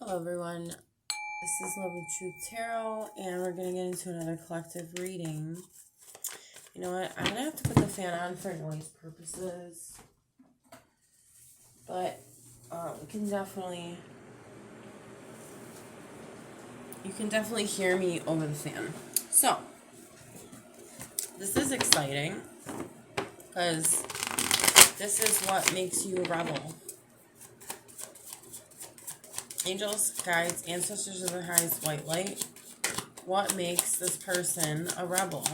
Hello everyone, this is Love and Truth Tarot, and we're going to get into another collective reading. You know what, I'm going to have to put the fan on for noise purposes, but you can definitely hear me over the fan. So, this is exciting, because this is what makes you a rebel. Angels, guides, ancestors of the highest white light. What makes this person a rebel?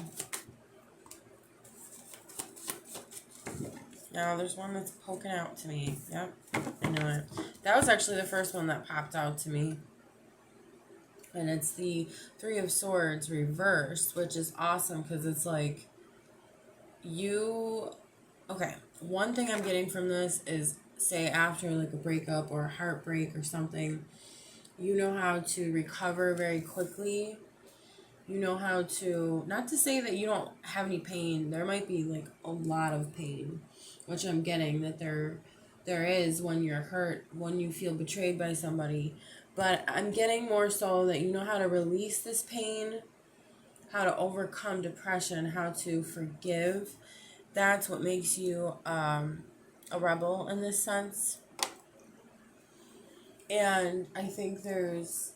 Now, there's one that's poking out to me. Yep, I know it. That was actually the first one that popped out to me. And it's the Three of Swords reversed, which is awesome because it's like you... Okay, one thing I'm getting from this is, say after like a breakup or a heartbreak or something, you know how to recover very quickly. You know how to, not to say that you don't have any pain, there might be like a lot of pain, which I'm getting that there is when you're hurt, when you feel betrayed by somebody. But I'm getting more so that you know how to release this pain, how to overcome depression, how to forgive. That's what makes you a rebel in this sense. And I think there's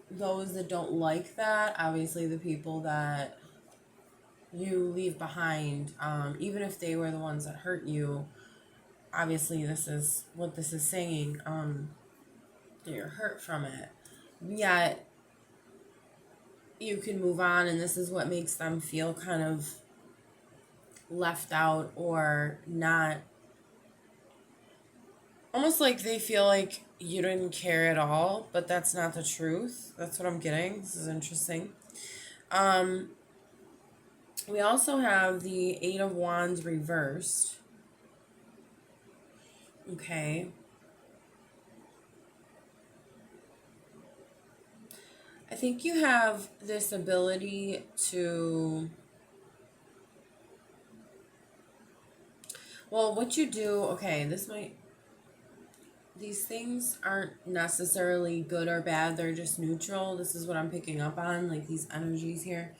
those that don't like that. Obviously, the people that you leave behind, even if they were the ones that hurt you, obviously this is what this is saying, that you're hurt from it, yet you can move on, and this is what makes them feel kind of left out or not, almost like they feel like you didn't care at all, but that's not the truth. That's what I'm getting. This is interesting. We also have the Eight of Wands reversed. Okay. I think you have this ability to... Well, what you do... Okay, this might... These things aren't necessarily good or bad. They're just neutral. This is what I'm picking up on, like these energies here.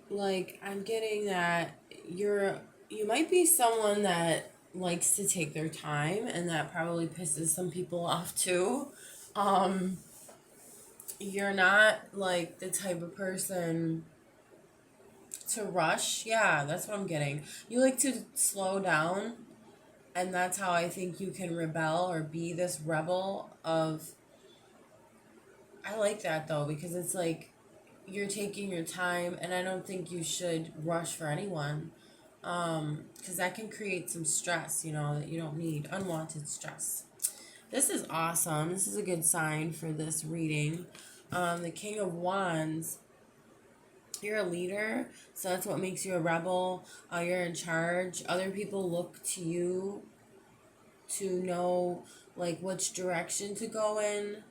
Like, I'm getting that you might be someone that likes to take their time, and that probably pisses some people off too. You're not like the type of person to rush. Yeah, that's what I'm getting. You like to slow down, and that's how I think you can rebel or be this rebel of... I like that though, because it's like you're taking your time, and I don't think you should rush for anyone, because that can create some stress, that you don't need, unwanted stress. This is awesome. This is a good sign for this reading. The King of Wands, you're a leader, so that's what makes you a rebel. You're in charge. Other people look to you to know like which direction to go in.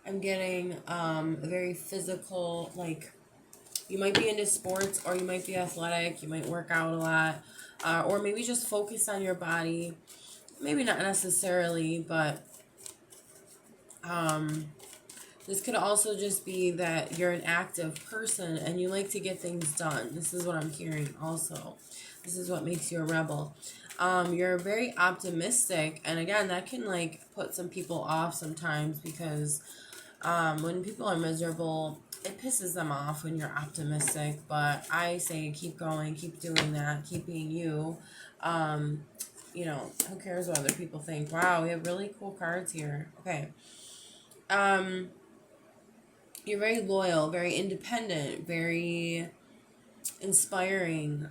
I'm getting a very physical, like you might be into sports, or you might be athletic, you might work out a lot, or maybe just focus on your body. Maybe not necessarily, but this could also just be that you're an active person and you like to get things done. This is what I'm hearing also. This is what makes you a rebel. You're very optimistic, and again, that can like put some people off sometimes, because when people are miserable, it pisses them off when you're optimistic. But I say keep going, keep doing that, keep being you. Who cares what other people think? Wow, we have really cool cards here. Okay. You're very loyal, very independent, very inspiring.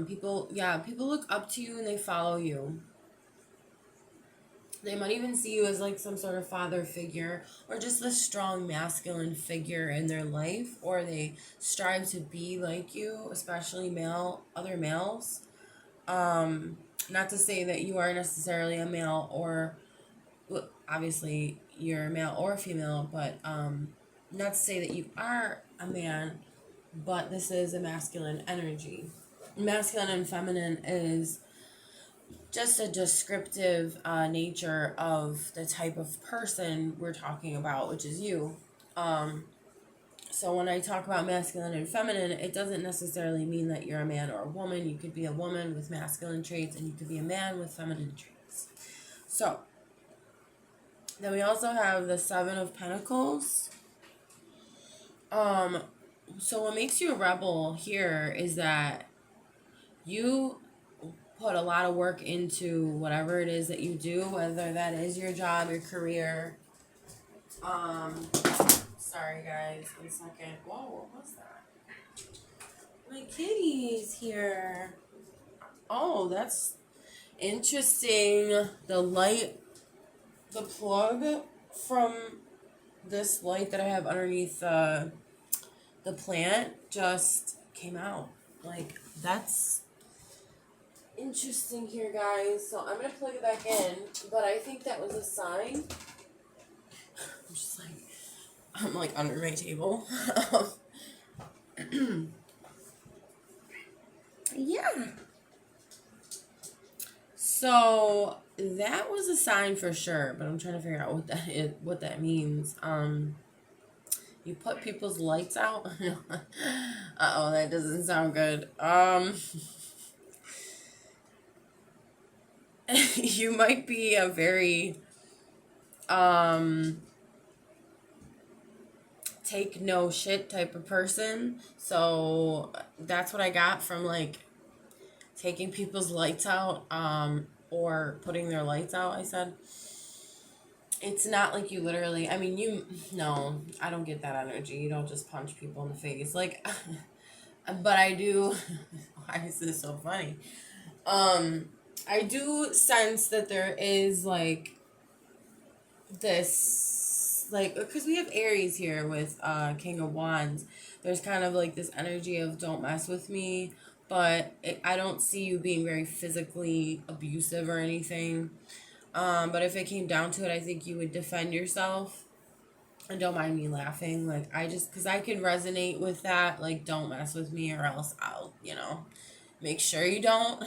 People look up to you and they follow you. They might even see you as like some sort of father figure, or just a strong masculine figure in their life, or they strive to be like you, especially other males. Not to say that you are necessarily a male, or well, obviously you're a male or a female, but not to say that you are a man, but this is a masculine energy. Masculine and feminine is just a descriptive nature of the type of person we're talking about, which is you. So when I talk about masculine and feminine, it doesn't necessarily mean that you're a man or a woman. You could be a woman with masculine traits and you could be a man with feminine traits. So then we also have the Seven of Pentacles. So what makes you a rebel here is that you put a lot of work into whatever it is that you do, whether that is your job, your career. Sorry guys, 1 second. Whoa, what was that? My kitty's here. Oh, that's interesting. The light, the plug from this light that I have underneath the plant just came out. Like, that's interesting here, guys. So I'm gonna plug it back in, but I think that was a sign. I'm like under my table. Yeah. So that was a sign for sure, but I'm trying to figure out what that means. You put people's lights out. Uh-oh, that doesn't sound good. You might be a very take no shit type of person. So that's what I got from like taking people's lights out, or putting their lights out. I said it's not like you literally, I mean, no, I don't get that energy. You don't just punch people in the face. Like, but I do. Why is this so funny? I do sense that there is like this, like, because we have Aries here with King of Wands. There's kind of like this energy of don't mess with me, but I don't see you being very physically abusive or anything. But if it came down to it, I think you would defend yourself. And don't mind me laughing. Like, because I can resonate with that. Like, don't mess with me or else I'll, make sure you don't.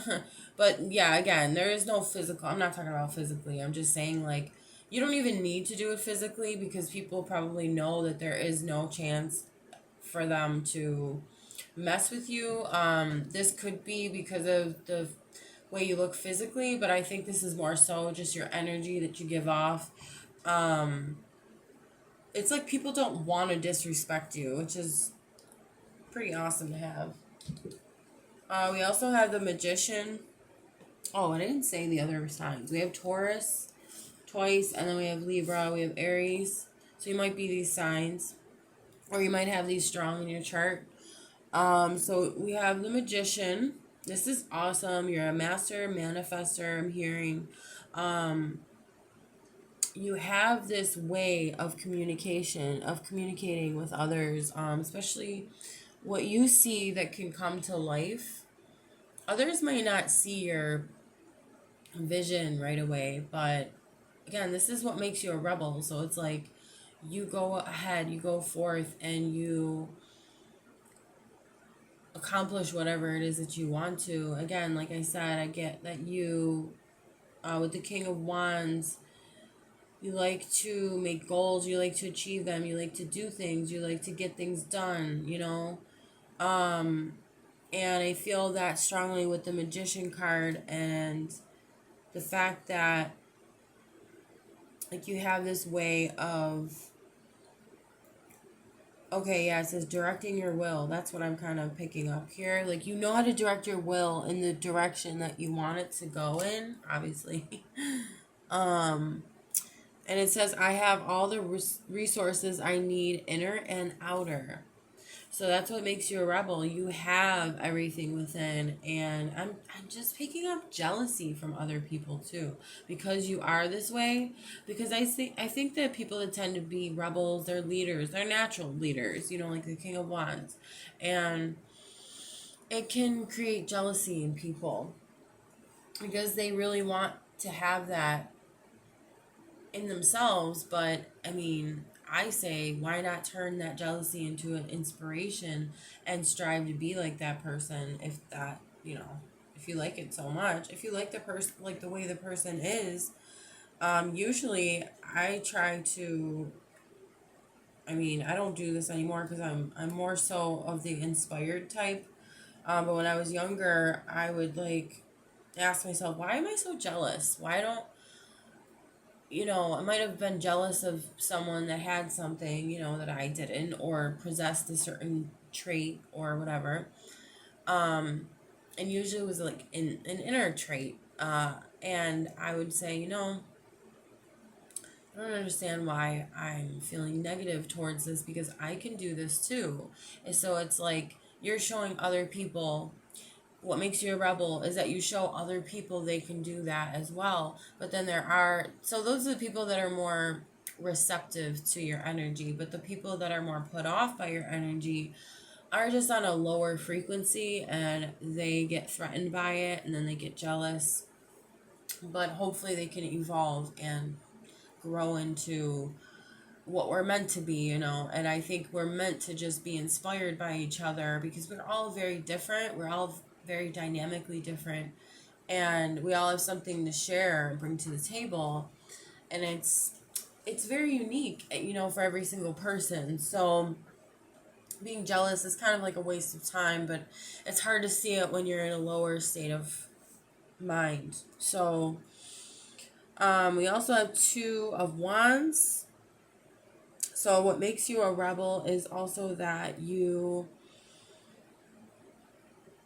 But yeah, again, there is no physical. I'm not talking about physically. I'm just saying, like, you don't even need to do it physically because people probably know that there is no chance for them to mess with you. This could be because of the way you look physically, but I think this is more so just your energy that you give off. It's like people don't want to disrespect you, which is pretty awesome to have. We also have the Magician. Oh, I didn't say the other signs. We have Taurus twice, and then we have Libra, we have Aries. So you might be these signs, or you might have these strong in your chart. So we have the Magician. This is awesome. You're a master manifester, I'm hearing. You have this way of communication, of communicating with others, especially what you see that can come to life. Others might not see your vision right away, but again, this is what makes you a rebel. So it's like you go ahead, you go forth, and you accomplish whatever it is that you want to. Again, like I said, I get that you, with the King of Wands, you like to make goals, you like to achieve them, you like to do things, you like to get things done, and I feel that strongly with the Magician card and the fact that, like, you have this way of, okay, yeah, it says directing your will. That's what I'm kind of picking up here. Like, you know how to direct your will in the direction that you want it to go in, obviously. And it says, I have all the resources I need, inner and outer. So that's what makes you a rebel. You have everything within. And I'm just picking up jealousy from other people too, because you are this way. Because I think that people that tend to be rebels, they're leaders. They're natural leaders, like the King of Wands. And it can create jealousy in people because they really want to have that in themselves. But I mean, I say, why not turn that jealousy into an inspiration and strive to be like that person if if you like it so much. If you like the person, like the way the person is, usually I try to, I mean, I don't do this anymore because I'm more so of the inspired type. But when I was younger, I would like ask myself, why am I so jealous? Why don't, I might have been jealous of someone that had something, that I didn't, or possessed a certain trait or whatever. And usually it was like an inner trait. And I would say, I don't understand why I'm feeling negative towards this because I can do this too. And so it's like you're showing other people what makes you a rebel is that you show other people they can do that as well. But then so those are the people that are more receptive to your energy, but the people that are more put off by your energy are just on a lower frequency and they get threatened by it and then they get jealous. But hopefully they can evolve and grow into what we're meant to be, and I think we're meant to just be inspired by each other because we're all very different. We're all very dynamically different, and we all have something to share and bring to the table, and it's very unique, for every single person. So being jealous is kind of like a waste of time, but it's hard to see it when you're in a lower state of mind. So we also have Two of Wands. So what makes you a rebel is also that you,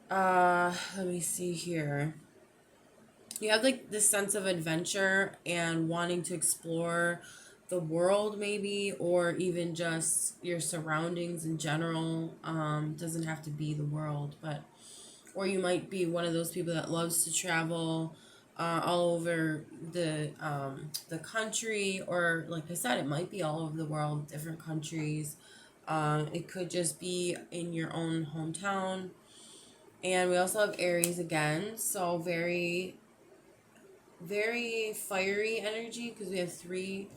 let me see here. You have like this sense of adventure and wanting to explore the world maybe, or even just your surroundings in general. Doesn't have to be the world, but, or you might be one of those people that loves to travel all over the country, or like I said, it might be all over the world, different countries. It could just be in your own hometown. And we also have Aries again, so very, very fiery energy because we have 3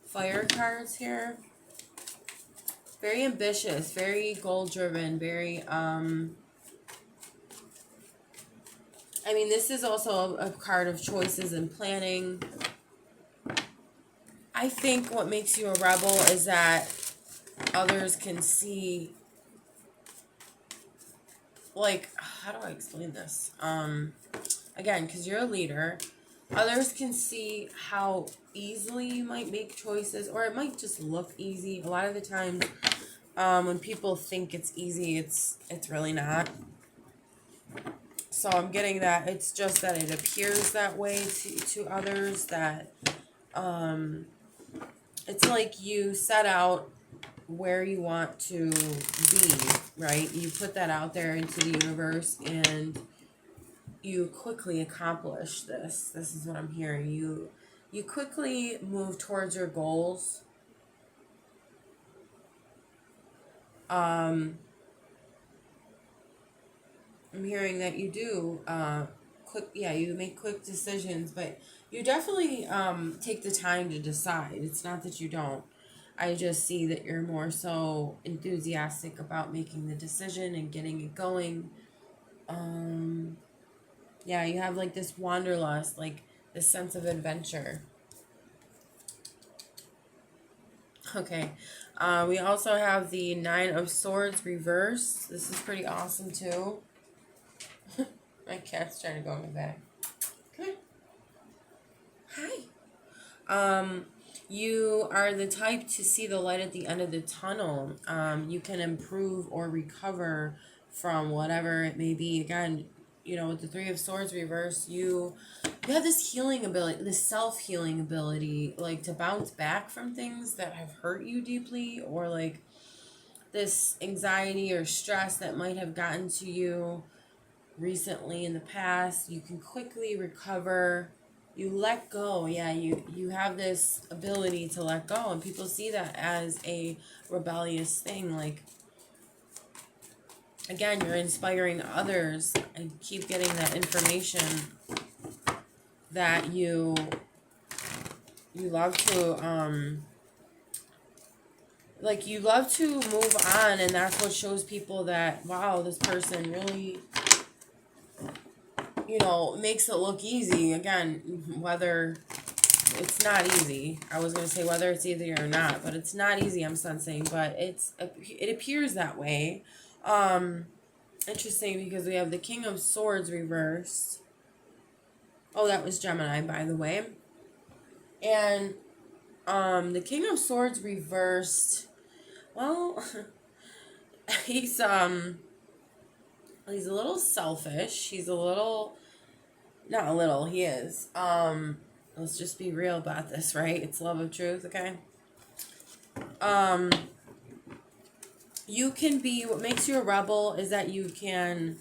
fire cards here. Very ambitious, very goal driven, very I mean, this is also a card of choices and planning. I think what makes you a rebel is that others can see, like, how do I explain this? Again, because you're a leader, others can see how easily you might make choices, or it might just look easy. A lot of the times, when people think it's easy, it's really not. So I'm getting that it's just that it appears that way to others, that it's like you set out where you want to be, right? You put that out there into the universe and you quickly accomplish this. This is what I'm hearing. You quickly move towards your goals. I'm hearing that you do you make quick decisions, but you definitely take the time to decide. It's not that you don't. I just see that you're more so enthusiastic about making the decision and getting it going. You have like this wanderlust, like this sense of adventure. Okay. We also have the 9 of Swords reversed. This is pretty awesome too. My cat's trying to go in the bag. Come here. Hi. You are the type to see the light at the end of the tunnel. You can improve or recover from whatever it may be. Again, with the 3 of Swords reversed, you have this healing ability, this self-healing ability, like to bounce back from things that have hurt you deeply, or like this anxiety or stress that might have gotten to you recently in the past. You can quickly recover. You let go. You have this ability to let go, and people see that as a rebellious thing. Like, again, you're inspiring others. I keep getting that information that you love to you love to move on, and that's what shows people that, wow, this person really makes it look easy. Again, whether it's not easy. I was going to say whether it's easy or not, but it's not easy, I'm sensing, but it appears that way. Interesting, because we have the King of Swords reversed. Oh, that was Gemini, by the way. And the King of Swords reversed, well, he's a little selfish. He's a little, not a little, he is. Let's just be real about this, right? It's love of truth, okay? You can be, what makes you a rebel is that you can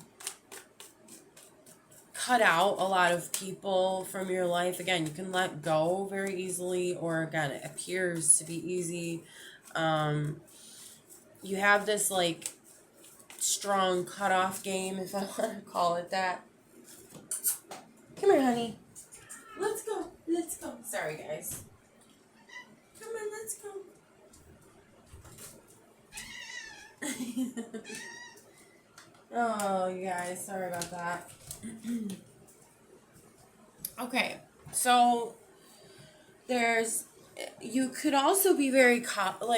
cut out a lot of people from your life. Again, you can let go very easily, or again, it appears to be easy. You have this like strong cutoff game, if I want to call it that. Come here, honey. Let's go. Let's go. Sorry, guys. Come on, let's go. Oh, you guys, sorry about that. Okay, so you could also be very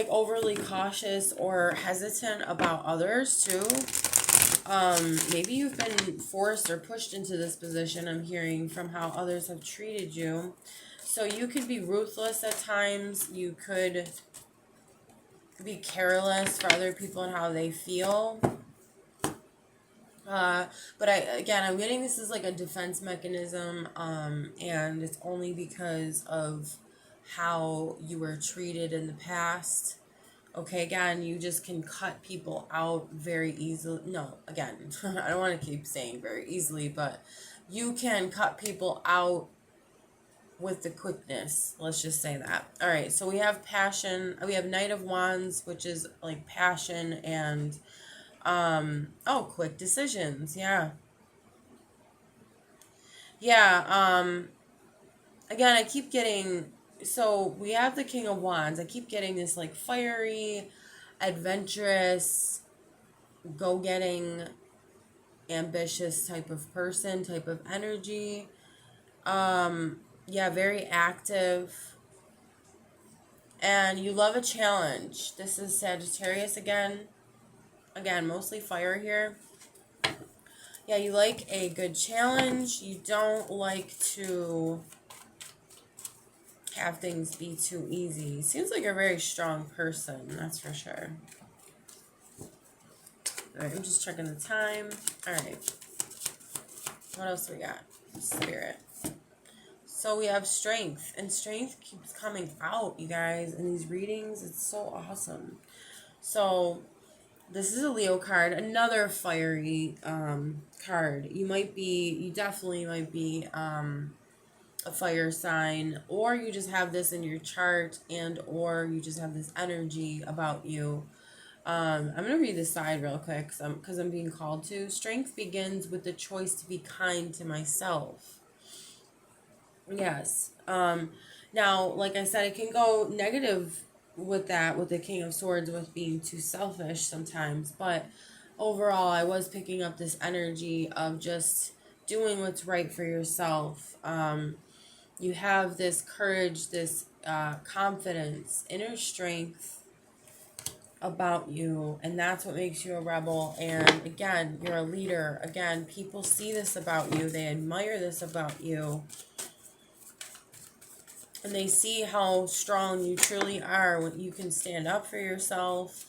overly cautious or hesitant about others too. Maybe you've been forced or pushed into this position, I'm hearing, from how others have treated you. So you could be ruthless at times. You could be careless for other people and how they feel. But I'm getting this is like a defense mechanism, and it's only because of how you were treated in the past. Okay, again, you just can cut people out very easily. No, again, I don't want to keep saying very easily, but you can cut people out with the quickness. Let's just say that. All right, so we have passion. We have Knight of Wands, which is like passion and quick decisions. Yeah. Again, I keep getting, so we have the King of Wands. I keep getting this like fiery, adventurous, go-getting, ambitious type of person, type of energy. Very active. And you love a challenge. This is Sagittarius again. Again, mostly fire here. Yeah, you like a good challenge. You don't like to have things be too easy. Seems like you're a very strong person, that's for sure. Alright, I'm just checking the time. Alright. What else we got? Spirit. So we have strength. And strength keeps coming out, you guys, in these readings. It's so awesome. So this is a Leo card. Another fiery card. You definitely might be a fire sign, or you just have this in your chart, and or you just have this energy about you. I'm going to read this side real quick because I'm being called to. Strength begins with the choice to be kind to myself. Yes. Now, like I said, it can go negative with that, with the King of Swords, with being too selfish sometimes. But overall, I was picking up this energy of just doing what's right for yourself. You have this courage, this confidence, inner strength about you, and that's what makes you a rebel. And again, you're a leader. Again, people see this about you. They admire this about you. And they see how strong you truly are when you can stand up for yourself.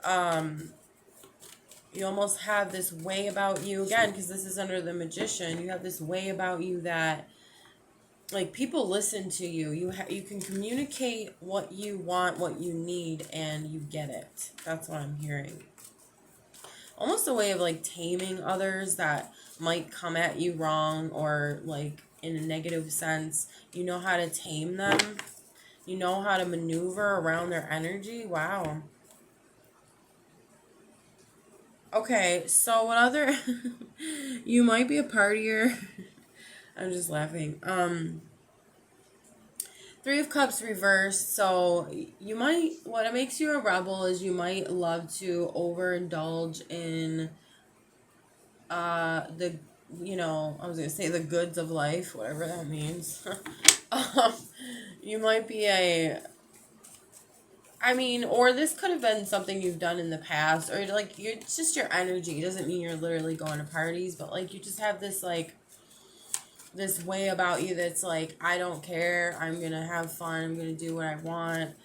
You almost have this way about you, again, because this is under the Magician. You have this way about you that, like, people listen to you. You can communicate what you want, what you need, and you get it. That's what I'm hearing. Almost a way of, like, taming others that might come at you wrong or, like, in a negative sense. You know how to tame them. You know how to maneuver around their energy. Wow. Okay, so what other... You might be a partier. I'm just laughing. Three of Cups reversed. So you might... What makes you a rebel is you might love to overindulge in the I was going to say the goods of life, whatever that means. um, you might be or this could have been something you've done in the past, or like it's just your energy. It doesn't mean you're literally going to parties, but like you just have this like this way about you that's like, I don't care, I'm gonna have fun, I'm gonna do what I want.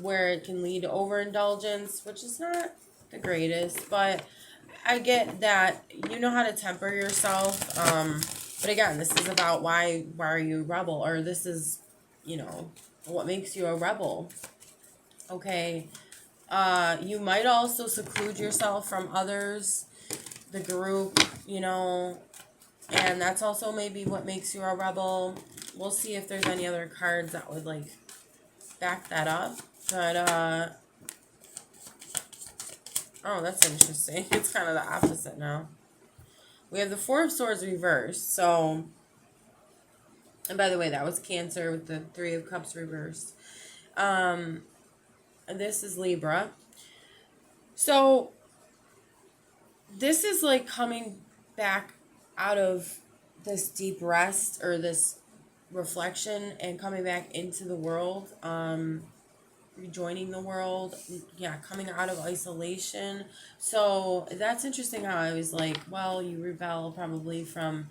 Where it can lead to overindulgence, which is not the greatest, but I get that you know how to temper yourself. But again, this is about why are you a rebel, or this is, what makes you a rebel. Okay. You might also seclude yourself from others, the group, and that's also maybe what makes you a rebel. We'll see if there's any other cards that would like back that up. But oh, that's interesting. It's kind of the opposite now. We have the Four of Swords reversed. So, and by the way, that was Cancer with the Three of Cups reversed. This is Libra. So, this is like coming back out of this deep rest or this reflection and coming back into the world, rejoining the world, coming out of isolation. So that's interesting how I was like, well, you rebel probably from,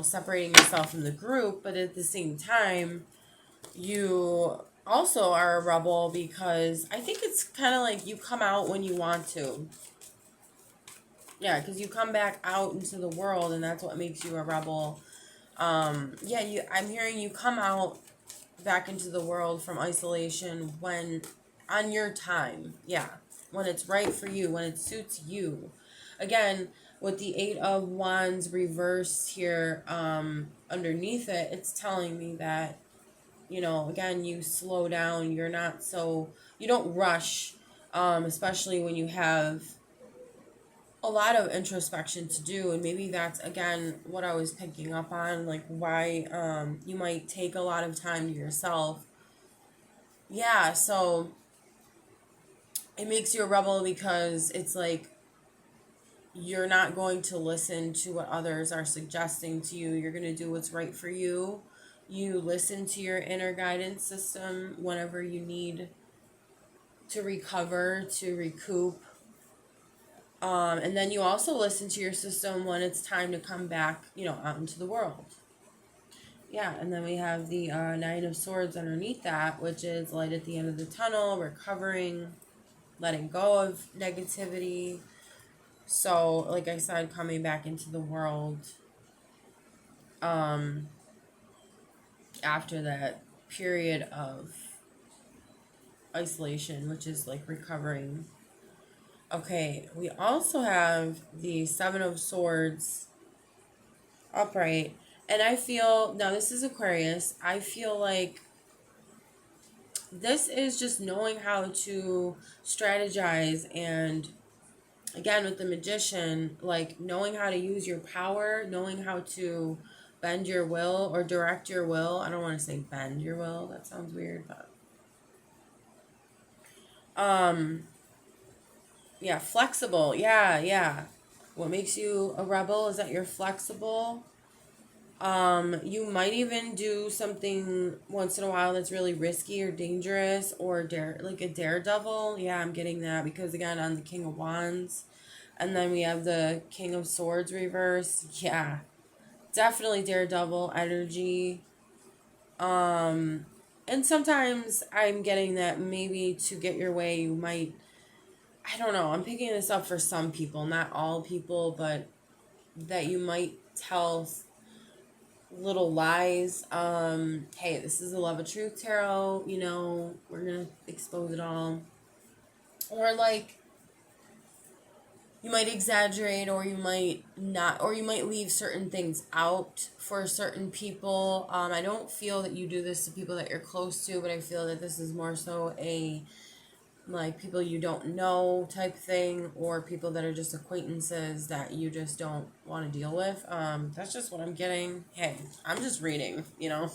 separating yourself from the group, but at the same time, you also are a rebel because I think it's kind of like you come out when you want to. Yeah, because you come back out into the world, and that's what makes you a rebel. I'm hearing you come out back into the world from isolation when on your time. Yeah, when it's right for you, when it suits you. Again, with the Eight of Wands reversed here underneath it, it's telling me that, again, you slow down. You don't rush, especially when you have a lot of introspection to do, and maybe that's again what I was picking up on, like why you might take a lot of time to yourself. Yeah, so it makes you a rebel because it's like you're not going to listen to what others are suggesting to you. You're going to do what's right for you. You listen to your inner guidance system whenever you need to recover, to recoup. And then you also listen to your system when it's time to come back, out into the world. Yeah, and then we have the Nine of Swords underneath that, which is light at the end of the tunnel, recovering, letting go of negativity. So, like I said, coming back into the world after that period of isolation, which is like recovering. Okay, we also have the Seven of Swords upright. And I feel, now this is Aquarius, I feel like this is just knowing how to strategize, and again with the Magician, like knowing how to use your power, knowing how to bend your will or direct your will. I don't want to say bend your will, that sounds weird, but flexible. Yeah. What makes you a rebel is that you're flexible. You might even do something once in a while that's really risky or dangerous, or like a daredevil. Yeah, I'm getting that because again on the King of Wands, and then we have the King of Swords reverse. Yeah, definitely daredevil energy. And sometimes I'm getting that maybe to get your way, you might. I don't know. I'm picking this up for some people, not all people, but that you might tell little lies. Hey, this is a Love of Truth tarot, we're gonna expose it all. Or like you might exaggerate, or you might not, or you might leave certain things out for certain people. I don't feel that you do this to people that you're close to, but I feel that this is more so a like people you don't know type thing, or people that are just acquaintances that you just don't want to deal with. That's just what I'm getting. Hey, I'm just reading, but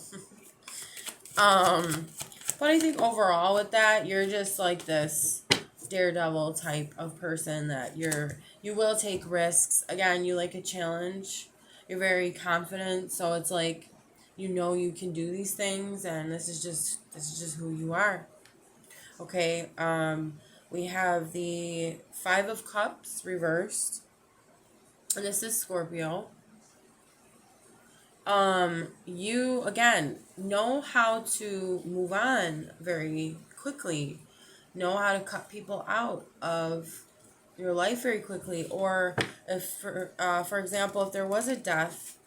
I think overall with that, you're just like this daredevil type of person that you're You will take risks. Again, you like a challenge. You're very confident, so it's like you know you can do these things, and this is just who you are. Okay. We have the Five of Cups reversed, and this is Scorpio. You again know how to move on very quickly, know how to cut people out of your life very quickly, or if for example, if there was a death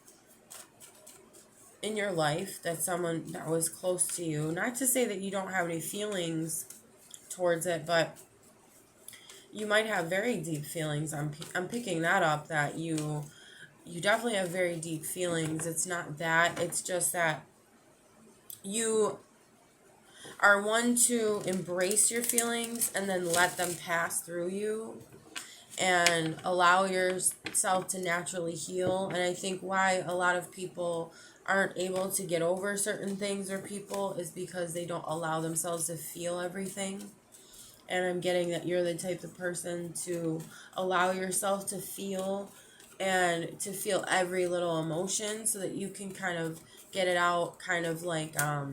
in your life, that someone that was close to you, not to say that you don't have any feelings towards it, but you might have very deep feelings. I'm picking that up, that you definitely have very deep feelings. It's not that, it's just that you are one to embrace your feelings and then let them pass through you and allow yourself to naturally heal. And I think why a lot of people aren't able to get over certain things or people is because they don't allow themselves to feel everything. And I'm getting that you're the type of person to allow yourself to feel, and to feel every little emotion so that you can kind of get it out, kind of like I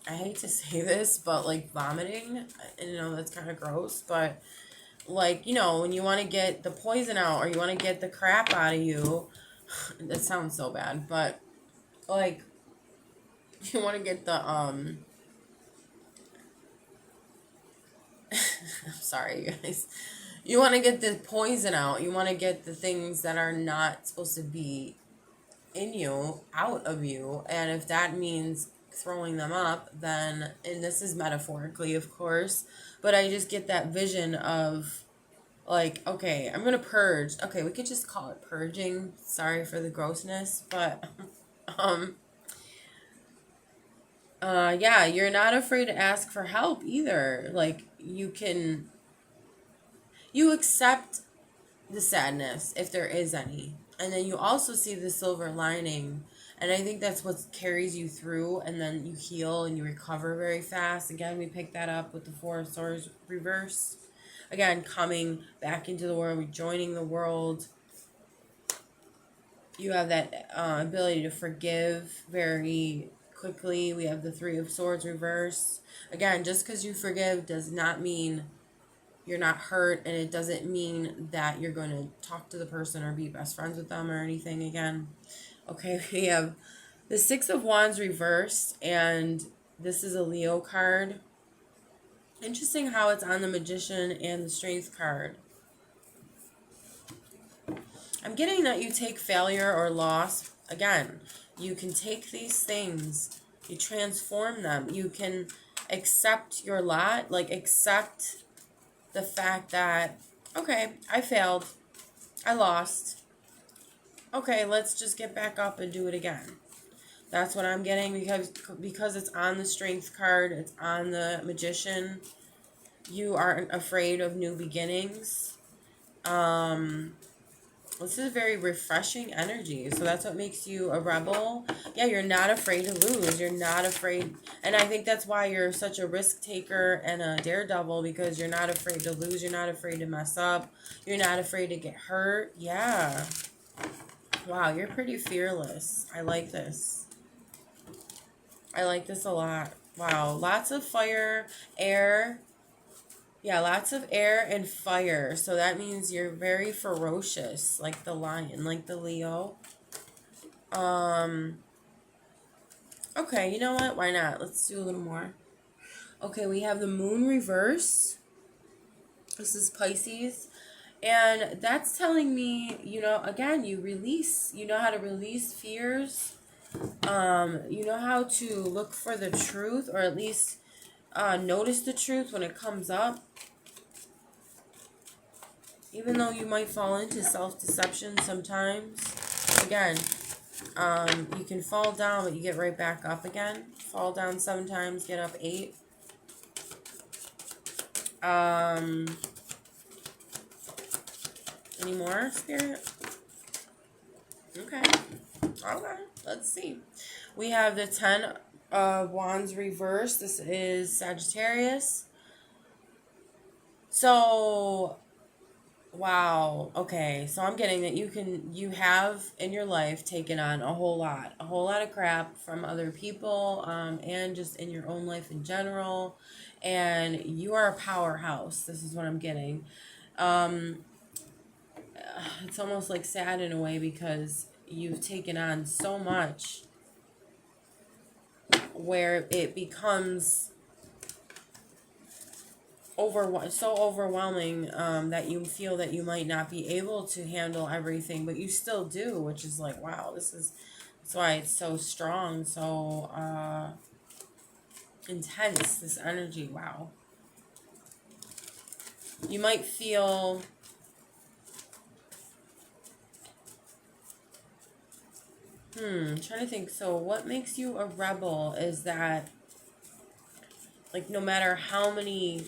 hate to say this, but like vomiting. And that's kind of gross, but like, when you want to get the poison out, or you want to get the crap out of you. That sounds so bad, but like, you want to get the I'm sorry, you guys. You want to get the poison out. You want to get the things that are not supposed to be in you out of you. And if that means throwing them up, then, and this is metaphorically, of course, but I just get that vision of like, okay, I'm going to purge. Okay, we could just call it purging. Sorry for the grossness, but um yeah, you're not afraid to ask for help either. Like, you accept the sadness if there is any. And then you also see the silver lining. And I think that's what carries you through, and then you heal and you recover very fast. Again, we pick that up with the Four of Swords reverse. Again, coming back into the world, rejoining the world. You have that ability to forgive very quickly. We have the Three of Swords reverse. Again, just because you forgive does not mean you're not hurt, and it doesn't mean that you're going to talk to the person or be best friends with them or anything again. Okay, we have the Six of Wands reversed, and this is a Leo card. Interesting how it's on the Magician and the Strength card. I'm getting that you take failure or loss. Again, you can take these things, you transform them, you can accept your lot, like accept the fact that, okay, I failed, I lost. Okay, let's just get back up and do it again. That's what I'm getting, because it's on the Strength card, it's on the Magician. You aren't afraid of new beginnings. This is very refreshing energy. So that's what makes you a rebel. Yeah, you're not afraid to lose. You're not afraid. And I think that's why you're such a risk taker and a daredevil, because you're not afraid to lose. You're not afraid to mess up. You're not afraid to get hurt. Yeah. Wow, you're pretty fearless. I like this. I like this a lot. Wow, lots of fire, air. Yeah, lots of air and fire. So that means you're very ferocious, like the lion, like the Leo. Okay, you know what? Why not? Let's do a little more. Okay, we have the moon reverse. This is Pisces. And that's telling me, again, you know how to release fears. You know how to look for the truth, or at least notice the truth when it comes up. Even though you might fall into self-deception sometimes. Again, you can fall down, but you get right back up again. Fall down 7 times, get up 8. Any more, Spirit? Okay. Okay, let's see. We have the 10 of Wands reversed. This is Sagittarius. So Wow. Okay. So I'm getting that you have in your life taken on a whole lot of crap from other people, and just in your own life in general. And you are a powerhouse. This is what I'm getting. Um, it's almost like sad in a way because you've taken on so much where it becomes so overwhelming, that you feel that you might not be able to handle everything, but you still do, which is like, wow, that's why it's so strong, so intense, this energy. Wow. You might feel, trying to think. So what makes you a rebel is that, like, no matter how many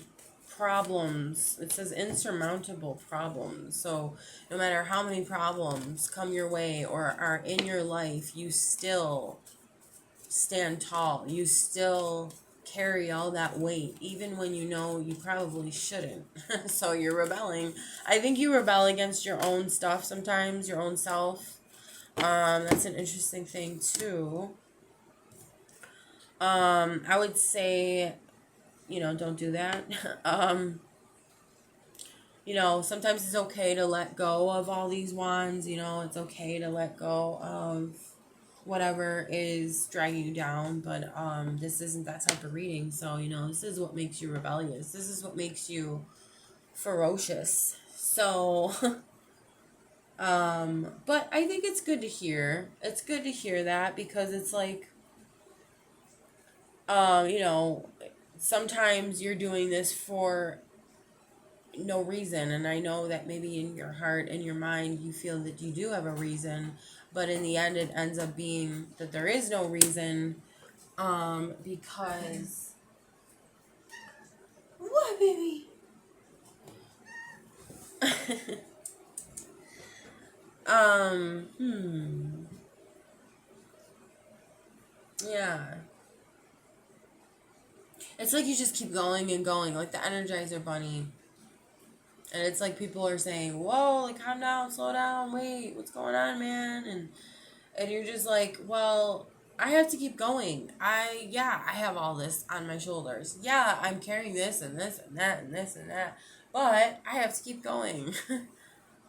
problems, it says insurmountable problems, so no matter how many problems come your way or are in your life, you still stand tall, you still carry all that weight even when you know you probably shouldn't. So you're rebelling. I think you rebel against your own stuff sometimes, your own self. That's an interesting thing too. I would say, don't do that. Sometimes it's okay to let go of all these wands. It's okay to let go of whatever is dragging you down. But this isn't that type of reading. So, this is what makes you rebellious. This is what makes you ferocious. So, but I think it's good to hear. It's good to hear that because it's like, um, you know, sometimes you're doing this for no reason, and I know that maybe in your heart and your mind you feel that you do have a reason, but in the end it ends up being that there is no reason, because what, baby? um hmm yeah, it's like you just keep going and going, like the Energizer Bunny. And it's like people are saying, whoa, like, calm down, slow down, wait, what's going on, man? And you're just like, well, I have to keep going. I have all this on my shoulders. Yeah, I'm carrying this and this and that and this and that. But I have to keep going.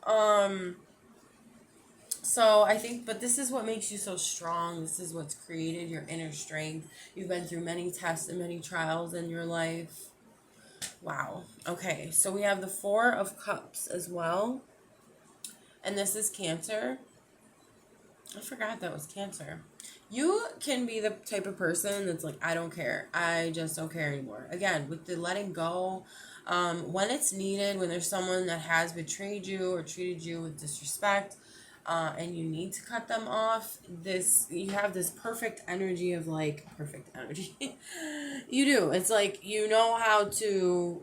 um, so I think, but this is what makes you so strong. This is what's created your inner strength. You've been through many tests and many trials in your life. Wow. Okay, so we have the Four of Cups as well. And this is Cancer. I forgot that was Cancer. You can be the type of person that's like, I don't care. I just don't care anymore. Again, with the letting go, when it's needed, when there's someone that has betrayed you or treated you with disrespect, and you need to cut them off, you have this perfect energy of, like, perfect energy. You do. It's like you know how to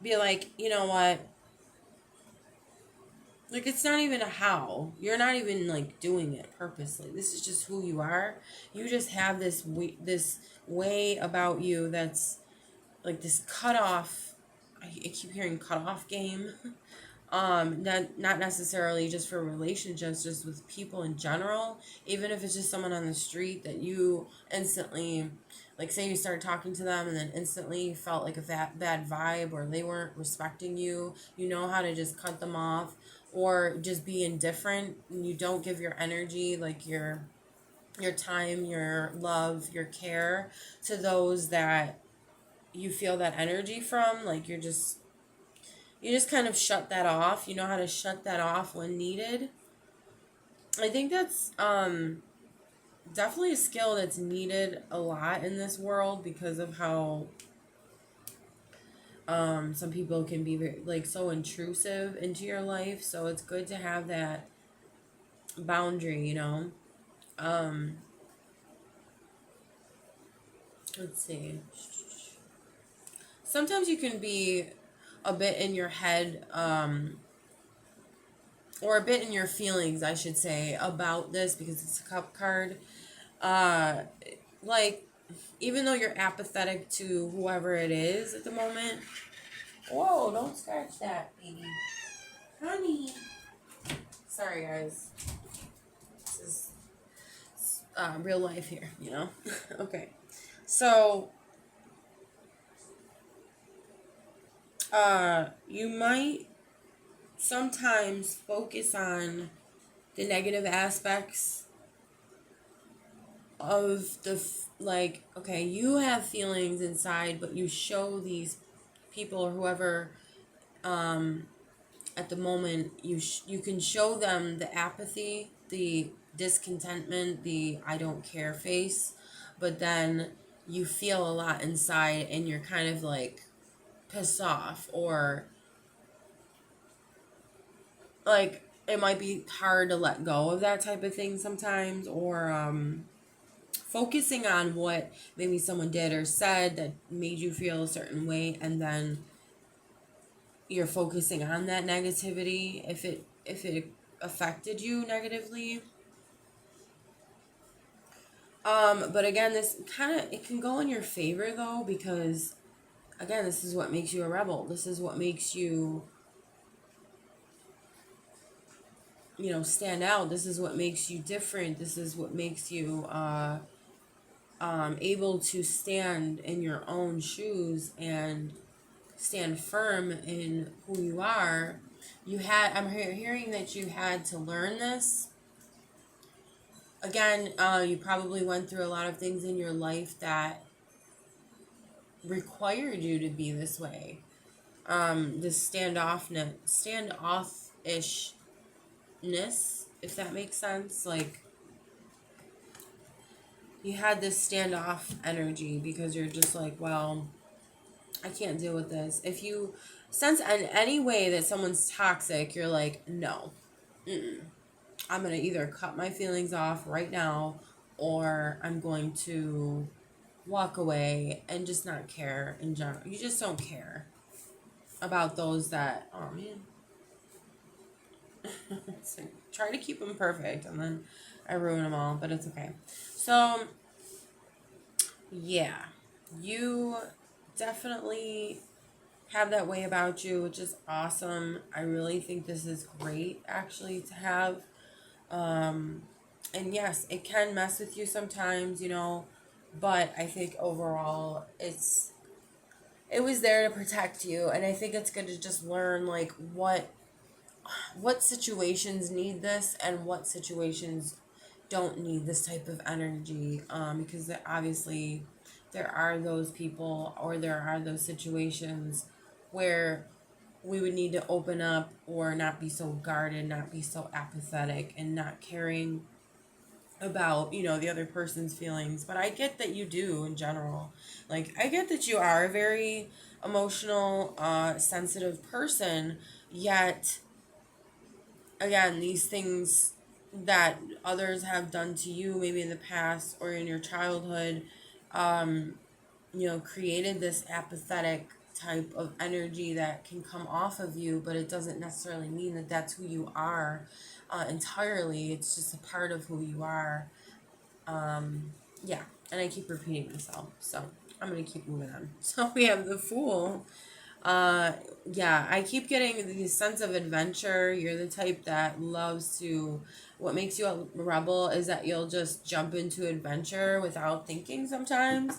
be like, you know what? Like, it's not even a how. You're not even, like, doing it purposely. This is just who you are. You just have this way about you that's like this cut off. I keep hearing cut off game. Not necessarily just for relationships, just with people in general. Even if it's just someone on the street that you instantly, like, say you started talking to them and then instantly felt like a bad vibe, or they weren't respecting you. You know how to just cut them off, or just be indifferent. And you don't give your energy, like your time, your love, your care to those that you feel that energy from. Like, you just kind of shut that off. You know how to shut that off when needed. I think that's definitely a skill that's needed a lot in this world because of how some people can be very, like, so intrusive into your life. So it's good to have that boundary. Um, let's see. Sometimes you can be a bit in your head, or a bit in your feelings, I should say, about this because it's a cup card. Uh, like, even though you're apathetic to whoever it is at the moment, Whoa, don't scratch that, baby. Honey. Sorry, guys. This is real life here, you know? Okay. So, you might sometimes focus on the negative aspects of like, okay, you have feelings inside, but you show these people or whoever at the moment, you can show them the apathy, the discontentment, the I don't care face, but then you feel a lot inside and you're kind of like pissed off, or like it might be hard to let go of that type of thing sometimes, or focusing on what maybe someone did or said that made you feel a certain way, and then you're focusing on that negativity if it affected you negatively. But again, this kind of, it can go in your favor though, because again, this is what makes you a rebel. This is what makes you, stand out. This is what makes you different. This is what makes you able to stand in your own shoes and stand firm in who you are. I'm hearing that you had to learn this. Again, you probably went through a lot of things in your life that required you to be this way. This standoffishness, if that makes sense. Like, you had this standoff energy because you're just like, well, I can't deal with this. If you sense in any way that someone's toxic, you're like, no. I'm going to either cut my feelings off right now, or I'm going to walk away and just not care in general. You just don't care about those that, oh man. So try to keep them perfect, and then I ruin them all, but it's okay. So, yeah, you definitely have that way about you, which is awesome. I really think this is great, actually, to have. And yes, it can mess with you sometimes, but I think overall it was there to protect you, and I think it's good to just learn like what situations need this and what situations don't need this type of energy, because obviously there are those people or there are those situations where we would need to open up or not be so guarded, not be so apathetic, and not caring about, the other person's feelings. But I get that you do in general. Like, I get that you are a very emotional, sensitive person, yet again, these things that others have done to you, maybe in the past or in your childhood, created this apathetic type of energy that can come off of you, but it doesn't necessarily mean that that's who you are entirely. It's just a part of who you are. Yeah, and I keep repeating myself, so I'm going to keep moving on. So we have the Fool. Yeah, I keep getting the sense of adventure. You're the type that loves to, what makes you a rebel is that you'll just jump into adventure without thinking sometimes.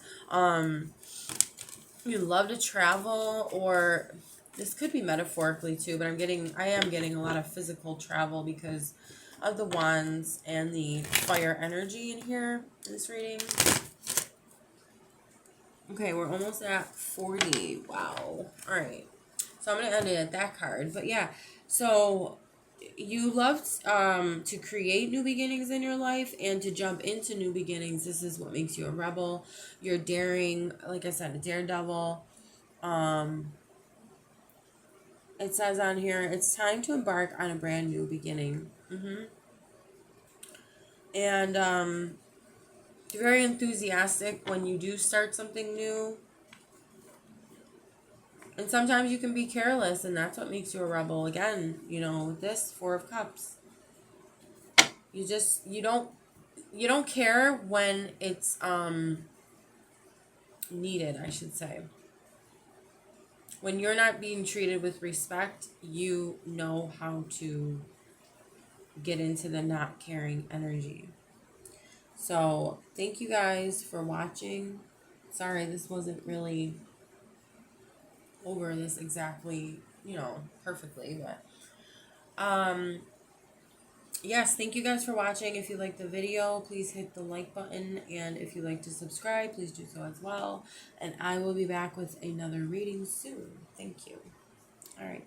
You love to travel, or this could be metaphorically too, but I am getting a lot of physical travel because of the wands and the fire energy in here in this reading. Okay, we're almost at 40. Wow. All right. So I'm going to end it at that card. But yeah, so you love to create new beginnings in your life and to jump into new beginnings. This is what makes you a rebel. You're daring, like I said, a daredevil. It says on here, it's time to embark on a brand new beginning. And you're very enthusiastic when you do start something new. And sometimes you can be careless, and that's what makes you a rebel. Again, this Four of Cups. You don't care when it's needed, I should say. when you're not being treated with respect, you know how to get into the not caring energy. So thank you guys for watching. Sorry, this wasn't really over this exactly, perfectly, but yes, thank you guys for watching. If you liked the video, please hit the like button, and if you'd like to subscribe, please do so as well. And I will be back with another reading soon. Thank you. All right.